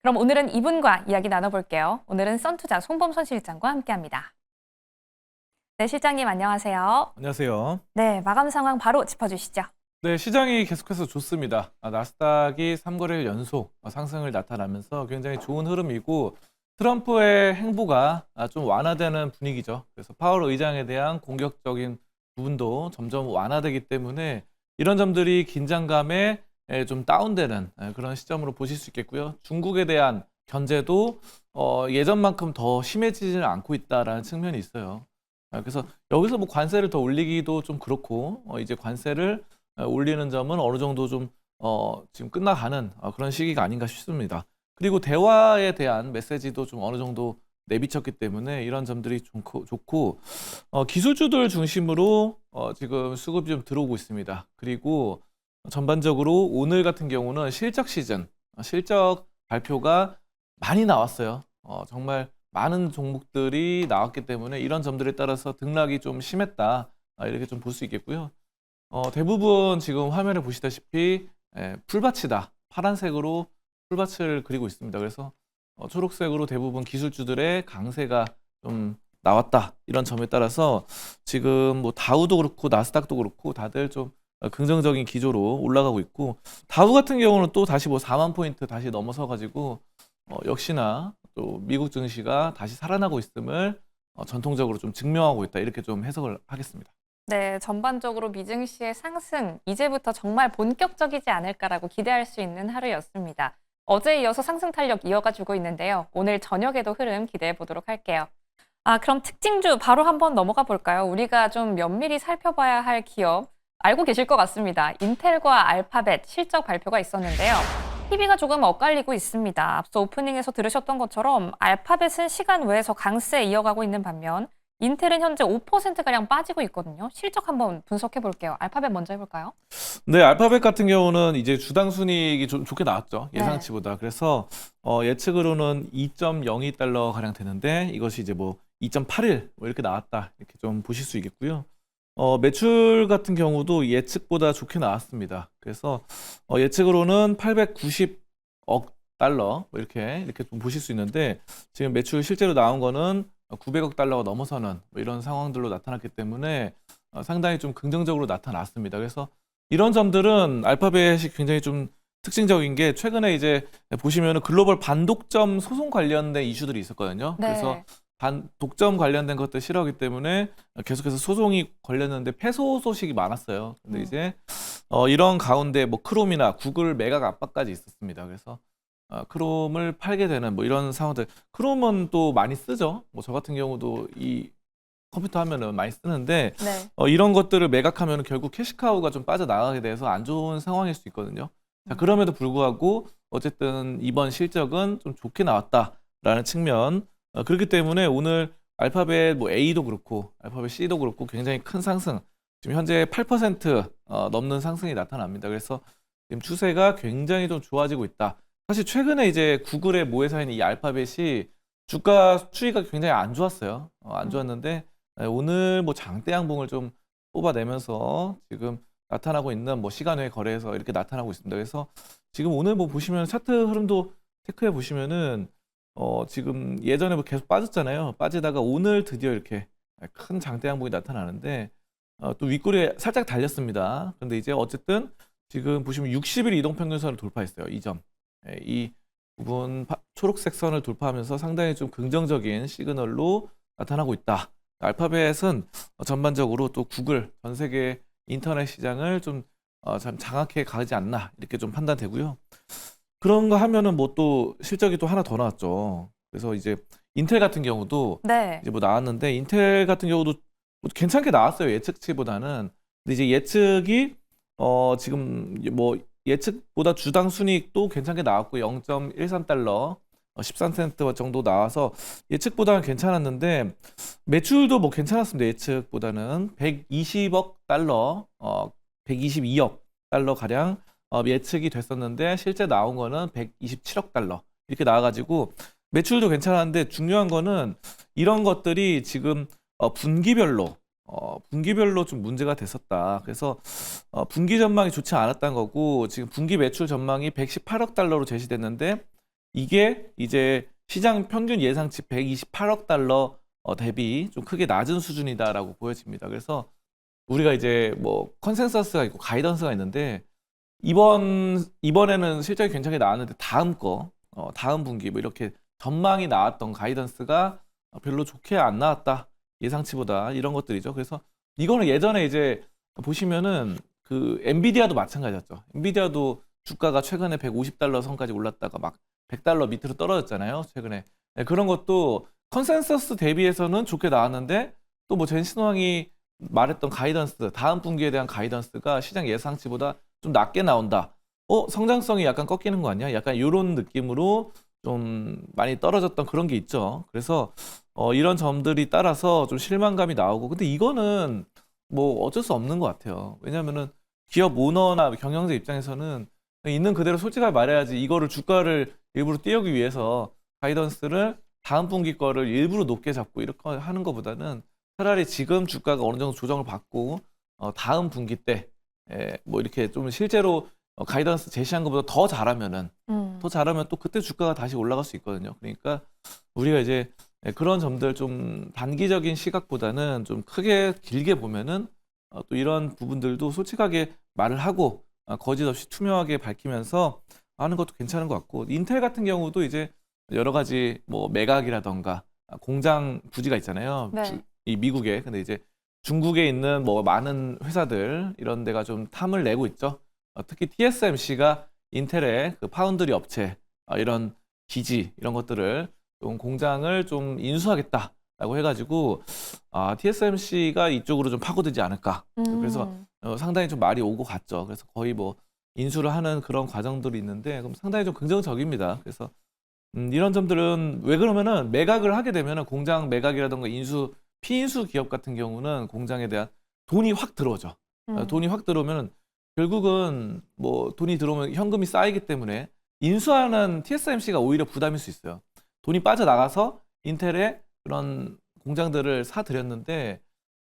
그럼 오늘은 이분과 이야기 나눠볼게요. 오늘은 썬투자 송범선 실장과 함께합니다. 네, 실장님 안녕하세요. 안녕하세요. 네, 마감 상황 바로 짚어주시죠. 네, 시장이 계속해서 좋습니다. 나스닥이 3거래일 연속 상승을 나타나면서 굉장히 좋은 흐름이고 트럼프의 행보가 좀 완화되는 분위기죠. 그래서 파월 의장에 대한 공격적인 부분도 점점 완화되기 때문에 이런 점들이 긴장감에 좀 다운되는 그런 시점으로 보실 수 있겠고요. 중국에 대한 견제도 예전만큼 더 심해지지는 않고 있다라는 측면이 있어요. 그래서 여기서 뭐 관세를 더 올리기도 좀 그렇고 이제 관세를 올리는 점은 어느 정도 좀 지금 끝나가는 그런 시기가 아닌가 싶습니다. 그리고 대화에 대한 메시지도 좀 어느 정도 내비쳤기 때문에 이런 점들이 좋고 기술주들 중심으로 지금 수급이 좀 들어오고 있습니다. 그리고 전반적으로 오늘 같은 경우는 실적 시즌, 실적 발표가 많이 나왔어요. 정말 많은 종목들이 나왔기 때문에 이런 점들에 따라서 등락이 좀 심했다. 이렇게 좀 볼 수 있겠고요. 대부분 지금 화면에 보시다시피 풀밭이다. 파란색으로 풀밭을 그리고 있습니다. 그래서 초록색으로 대부분 기술주들의 강세가 좀 나왔다. 이런 점에 따라서 지금 뭐 다우도 그렇고 나스닥도 그렇고 다들 좀 긍정적인 기조로 올라가고 있고 다우 같은 경우는 또 다시 뭐 4만 포인트 다시 넘어서 가지고 역시나 또 미국 증시가 다시 살아나고 있음을 전통적으로 좀 증명하고 있다. 이렇게 좀 해석을 하겠습니다. 네, 전반적으로 미증시의 상승, 이제부터 정말 본격적이지 않을까라고 기대할 수 있는 하루였습니다. 어제에 이어서 상승 탄력 이어가주고 있는데요. 오늘 저녁에도 흐름 기대해 보도록 할게요. 그럼 특징주 바로 한번 넘어가 볼까요? 우리가 좀 면밀히 살펴봐야 할 기업 알고 계실 것 같습니다. 인텔과 알파벳 실적 발표가 있었는데요. TV가 조금 엇갈리고 있습니다. 앞서 오프닝에서 들으셨던 것처럼 알파벳은 시간 외에서 강세 이어가고 있는 반면 인텔은 현재 5%가량 빠지고 있거든요. 실적 한번 분석해 볼게요. 알파벳 먼저 해볼까요? 네, 알파벳 같은 경우는 이제 주당 순이익이 좀 좋게 나왔죠. 네. 예상치보다. 그래서 예측으로는 2.02달러 가량 되는데 이것이 이제 뭐 2.81 뭐 이렇게 나왔다. 이렇게 좀 보실 수 있겠고요. 매출 같은 경우도 예측보다 좋게 나왔습니다. 그래서 예측으로는 890억 달러 뭐 이렇게 좀 보실 수 있는데 지금 매출 실제로 나온 거는 900억 달러가 넘어서는 뭐 이런 상황들로 나타났기 때문에 상당히 좀 긍정적으로 나타났습니다. 그래서 이런 점들은 알파벳이 굉장히 좀 특징적인 게 최근에 이제 보시면은 글로벌 반독점 소송 관련된 이슈들이 있었거든요. 네. 그래서 독점 관련된 것들 싫어하기 때문에 계속해서 소송이 걸렸는데 패소 소식이 많았어요. 근데 이제 이런 가운데 뭐 크롬이나 구글 매각 압박까지 있었습니다. 그래서 크롬을 팔게 되는 뭐 이런 상황들. 크롬은 또 많이 쓰죠. 뭐 저 같은 경우도 이 컴퓨터 하면은 많이 쓰는데 네. 이런 것들을 매각하면 결국 캐시카우가 좀 빠져나가게 돼서 안 좋은 상황일 수 있거든요. 자, 그럼에도 불구하고 어쨌든 이번 실적은 좀 좋게 나왔다라는 측면. 그렇기 때문에 오늘 알파벳 뭐 A도 그렇고 알파벳 C도 그렇고 굉장히 큰 상승. 지금 현재 8% 넘는 상승이 나타납니다. 그래서 지금 추세가 굉장히 좀 좋아지고 있다. 사실 최근에 이제 구글의 모회사인 이 알파벳이 주가 추이가 굉장히 안 좋았어요. 안 좋았는데 오늘 뭐 장대 양봉을 좀 뽑아내면서 지금 나타나고 있는 뭐 시간 외 거래에서 이렇게 나타나고 있습니다. 그래서 지금 오늘 뭐 보시면 차트 흐름도 체크해 보시면은 지금 예전에 뭐 계속 빠졌잖아요. 빠지다가 오늘 드디어 이렇게 큰 장대 양봉이 나타나는데 또 윗꼬리에 살짝 달렸습니다. 근데 이제 어쨌든 지금 보시면 60일 이동평균선을 돌파했어요. 이 점. 이 부분 초록색 선을 돌파하면서 상당히 좀 긍정적인 시그널로 나타나고 있다. 알파벳은 전반적으로 또 구글 전 세계 인터넷 시장을 좀 장악해 가지 않나 이렇게 좀 판단되고요. 그런가 하면은 뭐 또 실적이 또 하나 더 나왔죠. 그래서 이제 인텔 같은 경우도 네. 이제 뭐 나왔는데 인텔 같은 경우도 뭐 괜찮게 나왔어요. 예측치보다는. 근데 이제 예측이 지금 뭐 예측보다 주당 순이익도 괜찮게 나왔고 0.13달러 13센트 정도 나와서 예측보다는 괜찮았는데 매출도 뭐 괜찮았습니다. 예측보다는 120억 달러 122억 달러 가량 예측이 됐었는데 실제 나온 거는 127억 달러 이렇게 나와가지고 매출도 괜찮았는데 중요한 거는 이런 것들이 지금 분기별로 좀 문제가 됐었다. 그래서 분기 전망이 좋지 않았다는 거고 지금 분기 매출 전망이 118억 달러로 제시됐는데 이게 이제 시장 평균 예상치 128억 달러 대비 좀 크게 낮은 수준이다라고 보여집니다. 그래서 우리가 이제 뭐 컨센서스가 있고 가이던스가 있는데 이번에는 실적이 괜찮게 나왔는데 다음 분기 뭐 이렇게 전망이 나왔던 가이던스가 별로 좋게 안 나왔다. 예상치보다 이런 것들이죠. 그래서 이거는 예전에 이제 보시면은 그 엔비디아도 마찬가지였죠. 엔비디아도 주가가 최근에 150달러 선까지 올랐다가 막 100달러 밑으로 떨어졌잖아요. 최근에. 네, 그런 것도 컨센서스 대비해서는 좋게 나왔는데 또 뭐 젠신황이 말했던 가이던스, 다음 분기에 대한 가이던스가 시장 예상치보다 좀 낮게 나온다. 성장성이 약간 꺾이는 거 아니야? 약간 이런 느낌으로 좀 많이 떨어졌던 그런 게 있죠. 그래서 이런 점들이 따라서 좀 실망감이 나오고, 근데 이거는 뭐 어쩔 수 없는 것 같아요. 왜냐면은 기업 오너나 경영자 입장에서는 있는 그대로 솔직하게 말해야지, 이거를 주가를 일부러 띄우기 위해서 가이던스를 다음 분기 거를 일부러 높게 잡고 이렇게 하는 것보다는 차라리 지금 주가가 어느 정도 조정을 받고 다음 분기 때 뭐 이렇게 좀 실제로 가이던스 제시한 것보다 더 잘하면 또 그때 주가가 다시 올라갈 수 있거든요. 그러니까 우리가 이제 그런 점들 좀 단기적인 시각보다는 좀 크게 길게 보면은 또 이런 부분들도 솔직하게 말을 하고 거짓 없이 투명하게 밝히면서 하는 것도 괜찮은 것 같고, 인텔 같은 경우도 이제 여러 가지 뭐 매각이라던가 공장 부지가 있잖아요. 네. 이 미국에. 근데 이제 중국에 있는 뭐 많은 회사들 이런 데가 좀 탐을 내고 있죠. 특히 TSMC가 인텔의 그 파운드리 업체 이런 기지 이런 것들을 좀 공장을 좀 인수하겠다라고 해가지고 TSMC가 이쪽으로 좀 파고들지 않을까. 그래서 상당히 좀 말이 오고 갔죠. 그래서 거의 뭐 인수를 하는 그런 과정들이 있는데, 그럼 상당히 좀 긍정적입니다. 그래서 이런 점들은 왜 그러면은 매각을 하게 되면은 공장 매각이라던가 피인수 기업 같은 경우는 공장에 대한 돈이 확 들어오죠. 돈이 확 들어오면 결국은 뭐 돈이 들어오면 현금이 쌓이기 때문에 인수하는 TSMC가 오히려 부담일 수 있어요. 돈이 빠져나가서 인텔의 그런 공장들을 사들였는데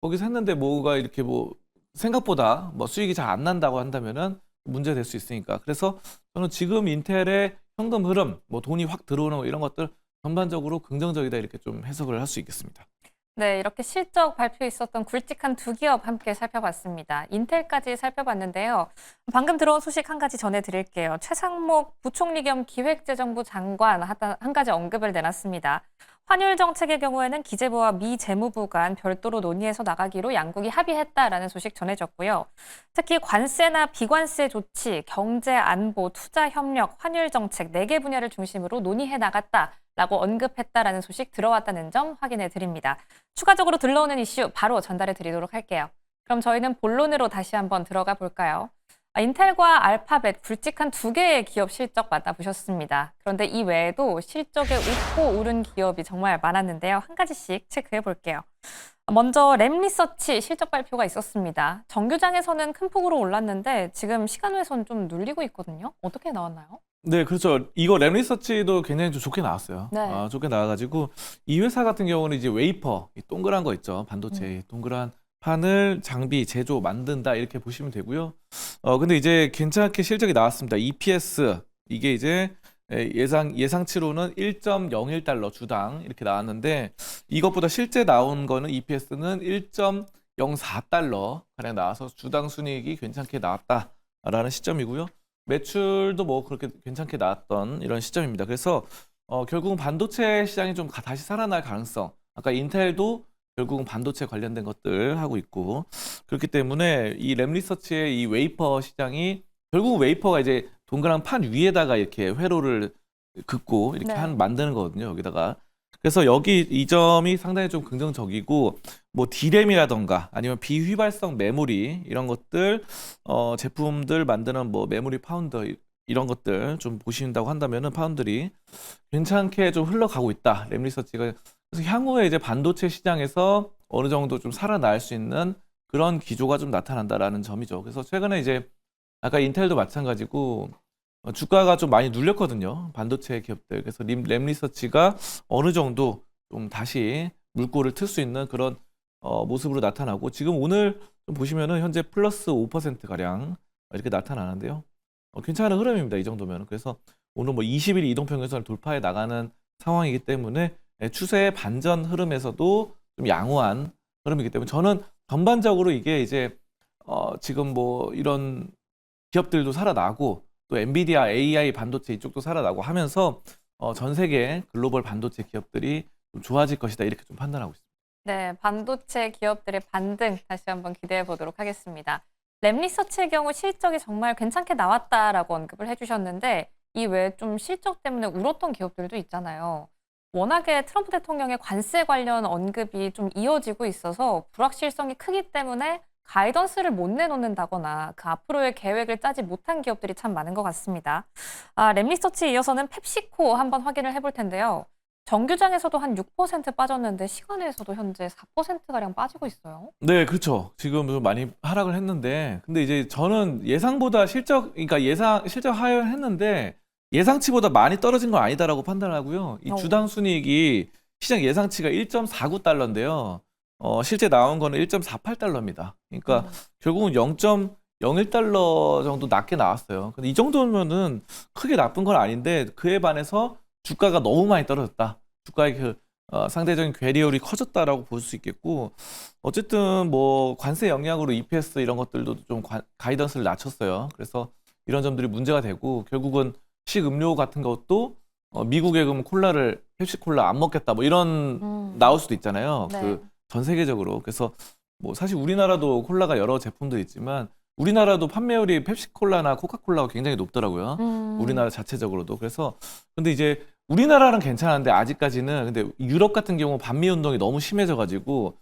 거기서 했는데 뭐가 이렇게 뭐 생각보다 뭐 수익이 잘 안 난다고 한다면은 문제될 수 있으니까. 그래서 저는 지금 인텔의 현금 흐름, 뭐 돈이 확 들어오는 거 이런 것들 전반적으로 긍정적이다 이렇게 좀 해석을 할 수 있겠습니다. 네, 이렇게 실적 발표에 있었던 굵직한 두 기업 함께 살펴봤습니다. 인텔까지 살펴봤는데요. 방금 들어온 소식 한 가지 전해드릴게요. 최상목 부총리 겸 기획재정부 장관 한 가지 언급을 내놨습니다. 환율 정책의 경우에는 기재부와 미 재무부 간 별도로 논의해서 나가기로 양국이 합의했다라는 소식 전해졌고요. 특히 관세나 비관세 조치, 경제 안보, 투자 협력, 환율 정책 4개 분야를 중심으로 논의해 나갔다라고 언급했다라는 소식 들어왔다는 점 확인해 드립니다. 추가적으로 들러오는 이슈 바로 전달해 드리도록 할게요. 그럼 저희는 본론으로 다시 한번 들어가 볼까요? 인텔과 알파벳 굵직한 두 개의 기업 실적 만나보셨습니다. 그런데 이 외에도 실적에 웃고 오른 기업이 정말 많았는데요. 한 가지씩 체크해 볼게요. 먼저 램리서치 실적 발표가 있었습니다. 정규장에서는 큰 폭으로 올랐는데 지금 시간외에서는 좀 눌리고 있거든요. 어떻게 나왔나요? 네, 그렇죠. 이거 램리서치도 굉장히 좀 좋게 나왔어요. 네. 좋게 나와가지고 이 회사 같은 경우는 이제 웨이퍼, 이 동그란 거 있죠. 반도체 동그란 판을 장비 제조 만든다 이렇게 보시면 되고요. 근데 이제 괜찮게 실적이 나왔습니다. EPS 이게 이제 예상치로는 1.01달러 주당 이렇게 나왔는데, 이것보다 실제 나온 거는 EPS는 1.04달러 가량 나와서 주당 순이익이 괜찮게 나왔다라는 시점이고요. 매출도 뭐 그렇게 괜찮게 나왔던 이런 시점입니다. 그래서 결국은 반도체 시장이 좀 다시 살아날 가능성, 아까 인텔도 결국은 반도체 관련된 것들 하고 있고, 그렇기 때문에 이 램리서치의 이 웨이퍼 시장이 결국 웨이퍼가 이제 동그란 판 위에다가 이렇게 회로를 긋고 이렇게 네. 만드는 거거든요, 여기다가. 그래서 여기 이 점이 상당히 좀 긍정적이고, 뭐 D램이라던가 아니면 비휘발성 메모리 이런 것들 제품들 만드는 뭐 메모리 파운더 이런 것들 좀 보신다고 한다면은 파운드리 괜찮게 좀 흘러가고 있다, 램리서치가. 그래서 향후에 이제 반도체 시장에서 어느 정도 좀 살아날 수 있는 그런 기조가 좀 나타난다라는 점이죠. 그래서 최근에 이제 아까 인텔도 마찬가지고 주가가 좀 많이 눌렸거든요, 반도체 기업들. 그래서 램리서치가 어느 정도 좀 다시 물꼬를 틀 수 있는 그런 모습으로 나타나고, 지금 오늘 좀 보시면은 현재 플러스 5% 가량 이렇게 나타나는데요. 괜찮은 흐름입니다, 이 정도면. 그래서 오늘 뭐 20일 이동평균선을 돌파해 나가는 상황이기 때문에 추세의 반전 흐름에서도 좀 양호한 흐름이기 때문에 저는 전반적으로 이게 이제 지금 뭐 이런 기업들도 살아나고 또 엔비디아, AI 반도체 이쪽도 살아나고 하면서 전 세계 글로벌 반도체 기업들이 좀 좋아질 것이다 이렇게 좀 판단하고 있습니다. 네, 반도체 기업들의 반등 다시 한번 기대해 보도록 하겠습니다. 램리서치의 경우 실적이 정말 괜찮게 나왔다라고 언급을 해주셨는데 이 외에 좀 실적 때문에 울었던 기업들도 있잖아요. 워낙에 트럼프 대통령의 관세 관련 언급이 좀 이어지고 있어서 불확실성이 크기 때문에 가이던스를 못 내놓는다거나 그 앞으로의 계획을 짜지 못한 기업들이 참 많은 것 같습니다. 램리서치에 이어서는 펩시코 한번 확인을 해볼 텐데요. 정규장에서도 한 6% 빠졌는데 시간에서도 현재 4%가량 빠지고 있어요. 네, 그렇죠. 지금 좀 많이 하락을 했는데, 근데 이제 저는 예상보다 그러니까 실적 하회했는데 예상치보다 많이 떨어진 건 아니다라고 판단하고요. 이 주당 순이익이 시장 예상치가 1.49달러인데요. 실제 나온 거는 1.48달러입니다. 그러니까 결국은 0.01달러 정도 낮게 나왔어요. 근데 이 정도면은 크게 나쁜 건 아닌데 그에 반해서 주가가 너무 많이 떨어졌다. 주가의 상대적인 괴리율이 커졌다라고 볼 수 있겠고, 어쨌든 뭐 관세 영향으로 EPS 이런 것들도 좀 가이던스를 낮췄어요. 그래서 이런 점들이 문제가 되고 결국은 식음료 같은 것도 미국에 그럼 펩시콜라 안 먹겠다 뭐 이런 나올 수도 있잖아요. 네. 전 세계적으로. 그래서 뭐 사실 우리나라도 콜라가 여러 제품들이 있지만 우리나라도 판매율이 펩시콜라나 코카콜라가 굉장히 높더라고요. 우리나라 자체적으로도. 그래서 근데 이제 우리나라는 괜찮은데 아직까지는 근데 유럽 같은 경우 반미 운동이 너무 심해져 가지고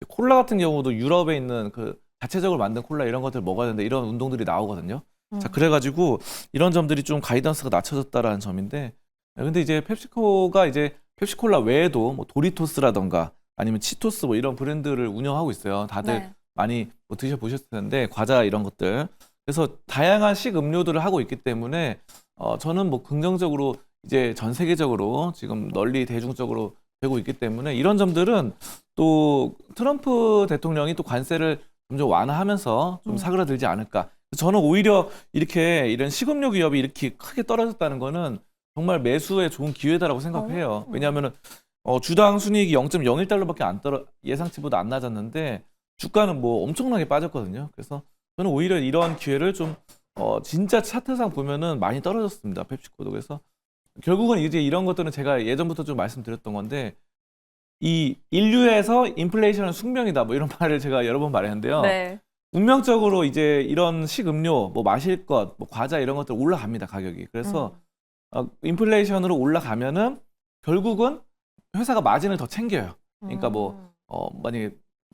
콜라 같은 경우도 유럽에 있는 그 자체적으로 만든 콜라 이런 것들 먹어야 되는데 이런 운동들이 나오거든요. 자, 그래 가지고 이런 점들이 좀 가이던스가 낮춰졌다라는 점인데 근데 이제 펩시코가 이제 펩시콜라 외에도 뭐 도리토스라던가 아니면 치토스 뭐 이런 브랜드를 운영하고 있어요. 다들 네. 많이 뭐 드셔보셨을 텐데 과자 이런 것들. 그래서 다양한 식음료들을 하고 있기 때문에 저는 뭐 긍정적으로 이제 전 세계적으로 지금 널리 대중적으로 되고 있기 때문에 이런 점들은 또 트럼프 대통령이 또 관세를 점점 완화하면서 좀 사그라들지 않을까. 저는 오히려 이런 식음료 기업이 이렇게 크게 떨어졌다는 거는 정말 매수에 좋은 기회다라고 생각해요. 왜냐하면은 주당 순이익이 0.01달러밖에 예상치보다 안 낮았는데 주가는 뭐 엄청나게 빠졌거든요. 그래서 저는 오히려 이런 기회를 좀 진짜 차트상 보면은 많이 떨어졌습니다. 펩시코도. 그래서 결국은 이제 이런 것들은 제가 예전부터 좀 말씀드렸던 건데 이 인류에서 인플레이션은 숙명이다 뭐 이런 말을 제가 여러 번 말했는데요. 네. 운명적으로 이제 이런 식음료, 뭐 마실 것, 뭐 과자 이런 것들 올라갑니다, 가격이. 그래서 인플레이션으로 올라가면은 결국은 회사가 마진을 더 챙겨요. 그러니까 뭐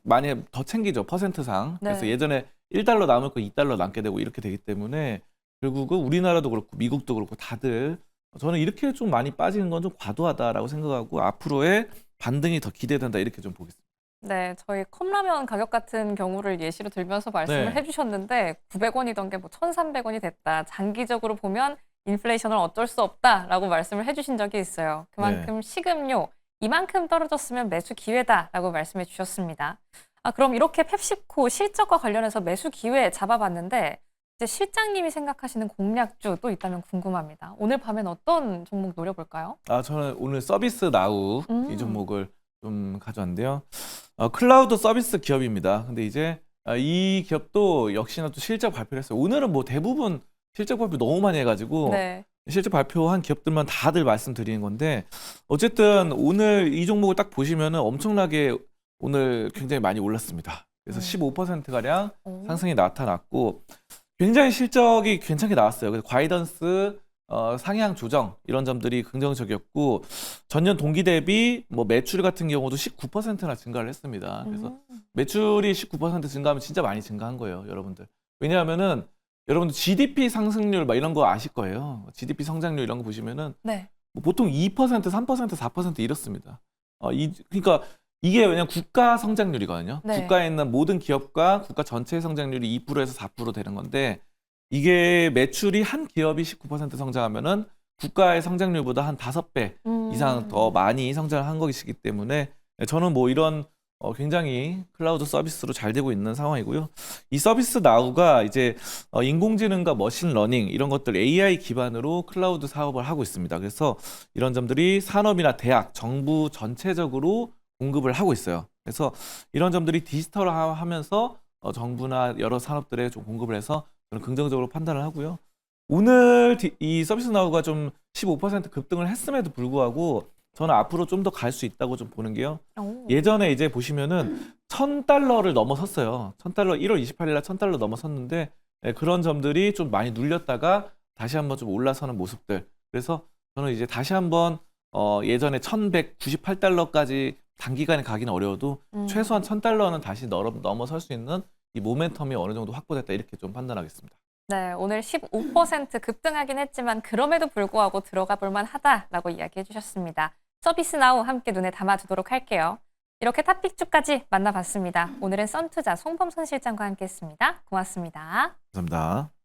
만약에 더 챙기죠, 퍼센트상. 그래서 네. 예전에 1달러 남을 거 2달러 남게 되고 이렇게 되기 때문에 결국은 우리나라도 그렇고 미국도 그렇고 다들 저는 이렇게 좀 많이 빠지는 건 좀 과도하다라고 생각하고 앞으로의 반등이 더 기대된다 이렇게 좀 보겠습니다. 네, 저희 컵라면 가격 같은 경우를 예시로 들면서 말씀을 네. 해주셨는데 900원이던 게 뭐 1,300원이 됐다. 장기적으로 보면 인플레이션을 어쩔 수 없다라고 말씀을 해주신 적이 있어요. 그만큼 식음료 이만큼 떨어졌으면 매수 기회다라고 말씀해 주셨습니다. 그럼 이렇게 펩시코 실적과 관련해서 매수 기회 잡아봤는데 이제 실장님이 생각하시는 공략주 또 있다면 궁금합니다. 오늘 밤엔 어떤 종목 노려볼까요? 저는 오늘 서비스 나우 이 종목을 좀 가져왔는데요. 클라우드 서비스 기업입니다. 근데 이제 이 기업도 역시나 또 실적 발표를 했어요. 오늘은 뭐 대부분 실적 발표 너무 많이 해가지고 네. 실적 발표한 기업들만 다들 말씀드리는 건데 어쨌든 오늘 이 종목을 딱 보시면은 엄청나게 오늘 굉장히 많이 올랐습니다. 그래서 15%가량 상승이 나타났고 굉장히 실적이 괜찮게 나왔어요. 그래서 가이던스 상향 조정 이런 점들이 긍정적이었고 전년 동기 대비 뭐 매출 같은 경우도 19%나 증가를 했습니다. 그래서 매출이 19% 증가하면 진짜 많이 증가한 거예요, 여러분들. 왜냐하면은 여러분들 GDP 상승률 막 이런 거 아실 거예요. GDP 성장률 이런 거 보시면은 네. 뭐 보통 2%, 3%, 4% 이렇습니다. 그러니까 이게 왜냐면 국가 성장률이거든요. 네. 국가에 있는 모든 기업과 국가 전체의 성장률이 2%에서 4% 되는 건데 이게 매출이 한 기업이 19% 성장하면은 국가의 성장률보다 한 5배 이상 더 많이 성장을 한 것이기 때문에 저는 뭐 이런 굉장히 클라우드 서비스로 잘 되고 있는 상황이고요. 이 서비스 나우가 이제 인공지능과 머신러닝 이런 것들 AI 기반으로 클라우드 사업을 하고 있습니다. 그래서 이런 점들이 산업이나 대학, 정부 전체적으로 공급을 하고 있어요. 그래서 이런 점들이 디지털화하면서 정부나 여러 산업들에 좀 공급을 해서 저는 긍정적으로 판단을 하고요. 오늘 이 서비스 나우가 좀 15% 급등을 했음에도 불구하고 저는 앞으로 좀 더 갈 수 있다고 좀 보는 게요. 오. 예전에 이제 보시면은 $1,000를 넘어섰어요. $1,000 1월 28일 날 $1,000 넘어섰는데 그런 점들이 좀 많이 눌렸다가 다시 한번 좀 올라서는 모습들. 그래서 저는 이제 다시 한번 예전에 $1,198까지 단기간에 가기는 어려워도 최소한 $1,000는 다시 넘어설 수 있는 이 모멘텀이 어느 정도 확보됐다 이렇게 좀 판단하겠습니다. 네, 오늘 15% 급등하긴 했지만 그럼에도 불구하고 들어가 볼 만하다라고 이야기해 주셨습니다. 서비스 나우 함께 눈에 담아두도록 할게요. 이렇게 탑픽주까지 만나봤습니다. 오늘은 썬투자 송범선 실장과 함께했습니다. 고맙습니다. 감사합니다.